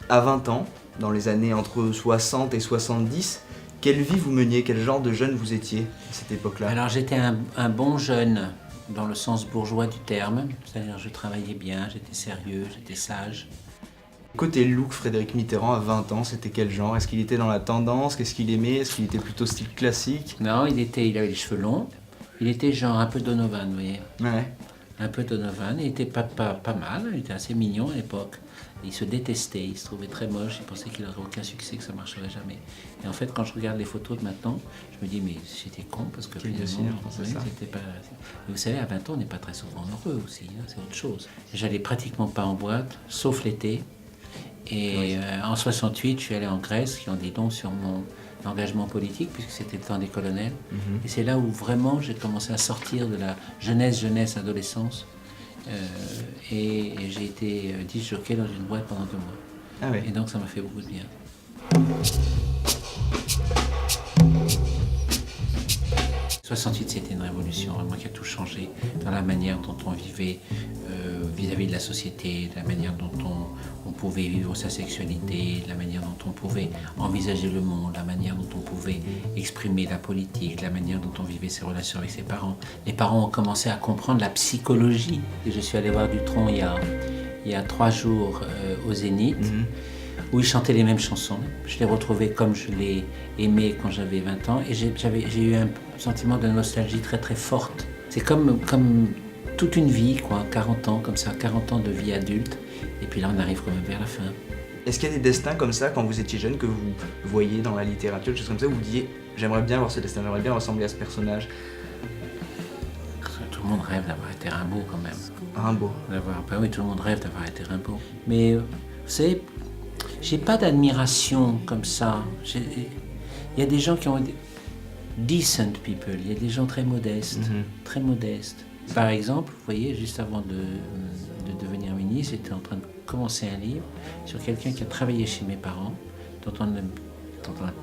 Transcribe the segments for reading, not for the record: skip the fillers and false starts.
À 20 ans, dans les années entre 60 et 70, quelle vie vous meniez? Quel genre de jeune vous étiez à cette époque-là? Alors j'étais un bon jeune dans le sens bourgeois du terme, c'est-à-dire je travaillais bien, j'étais sérieux, j'étais sage. Côté look, Frédéric Mitterrand à 20 ans, c'était quel genre? Est-ce qu'il était dans la tendance? Qu'est-ce qu'il aimait? Est-ce qu'il était plutôt style classique? Non, il avait les cheveux longs, il était genre un peu Donovan, vous voyez. Ouais. Un peu Donovan, il était pas mal, il était assez mignon à l'époque. Il se détestait, il se trouvait très moche, il pensait qu'il n'aurait aucun succès, que ça ne marcherait jamais. Et en fait, quand je regarde les photos de maintenant, je me dis, mais j'étais con, parce que finalement, c'était pas... Mais vous savez, à 20 ans, on n'est pas très souvent heureux aussi, hein, c'est autre chose. J'allais pratiquement pas en boîte, sauf l'été. Et en 68, je suis allé en Grèce, qui en dit donc sur mon engagement politique, puisque c'était le temps des colonels. Et c'est là où vraiment j'ai commencé à sortir de la jeunesse, adolescence. Et j'ai été disc jockey dans une boîte pendant 2 mois. Ah ouais. Et donc ça m'a fait beaucoup de bien. 68, c'était une révolution vraiment qui a tout changé dans la manière dont on vivait vis-à-vis de la société, de la manière dont on pouvait vivre sa sexualité, de la manière dont on pouvait envisager le monde, la manière dont on pouvait exprimer la politique, la manière dont on vivait ses relations avec ses parents. Les parents ont commencé à comprendre la psychologie. Et je suis allé voir Dutronc il y a 3 jours au Zénith, où il chantait les mêmes chansons. Je l'ai retrouvé comme je l'ai aimé quand j'avais 20 ans, et j'ai eu un sentiment de nostalgie très très forte. C'est comme toute une vie, quoi, 40 ans comme ça, 40 ans de vie adulte, et puis là on arrive quand même vers la fin. Est-ce qu'il y a des destins comme ça, quand vous étiez jeune, que vous voyez dans la littérature, des choses comme ça, où vous disiez « j'aimerais bien avoir ce destin, j'aimerais bien ressembler à ce personnage ». Tout le monde rêve d'avoir été Rimbaud quand même. Rimbaud. Ben oui, tout le monde rêve d'avoir été Rimbaud. Mais vous savez, j'ai pas d'admiration comme ça. Il y a des gens qui ont... Decent people, il y a des gens très modestes, très modestes. Par exemple, vous voyez, juste avant de devenir ministre, j'étais en train de commencer un livre sur quelqu'un qui a travaillé chez mes parents,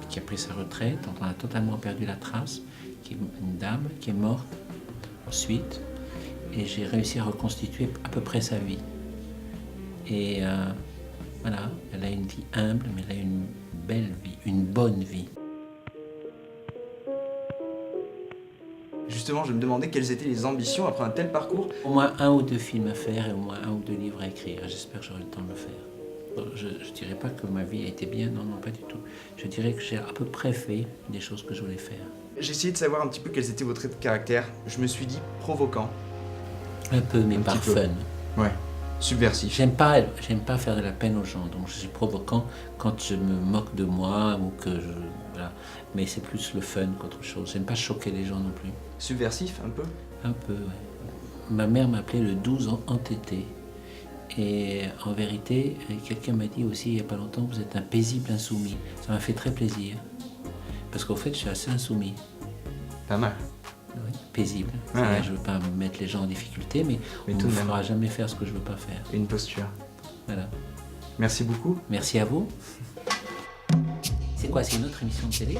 qui a pris sa retraite, dont on a totalement perdu la trace, qui est une dame qui est morte ensuite, et j'ai réussi à reconstituer à peu près sa vie. Et voilà, elle a une vie humble, mais elle a une belle vie, une bonne vie. Justement, je me demandais quelles étaient les ambitions après un tel parcours. Au moins 1 ou 2 films à faire et au moins 1 ou 2 livres à écrire. J'espère que j'aurai le temps de le faire. Bon, je ne dirais pas que ma vie a été bien, non, pas du tout. Je dirais que j'ai à peu près fait des choses que je voulais faire. J'ai essayé de savoir un petit peu quels étaient vos traits de caractère. Je me suis dit provoquant. Un peu, mais par fun. Ouais. Subversif. J'aime pas faire de la peine aux gens, donc je suis provoquant quand je me moque de moi ou que je... Voilà. Mais c'est plus le fun qu'autre chose. J'aime pas choquer les gens non plus. Subversif, un peu? Un peu, ouais. Ma mère m'appelait le 12 entêté. Et en vérité, quelqu'un m'a dit aussi il n'y a pas longtemps, vous êtes un paisible insoumis. Ça m'a fait très plaisir. Parce qu'au fait, je suis assez insoumis. Pas mal. Oui, paisible. Ouais. Je ne veux pas mettre les gens en difficulté, mais on ne me fera jamais faire ce que je ne veux pas faire. Une posture. Voilà. Merci beaucoup. Merci à vous. C'est quoi, c'est une autre émission de télé ?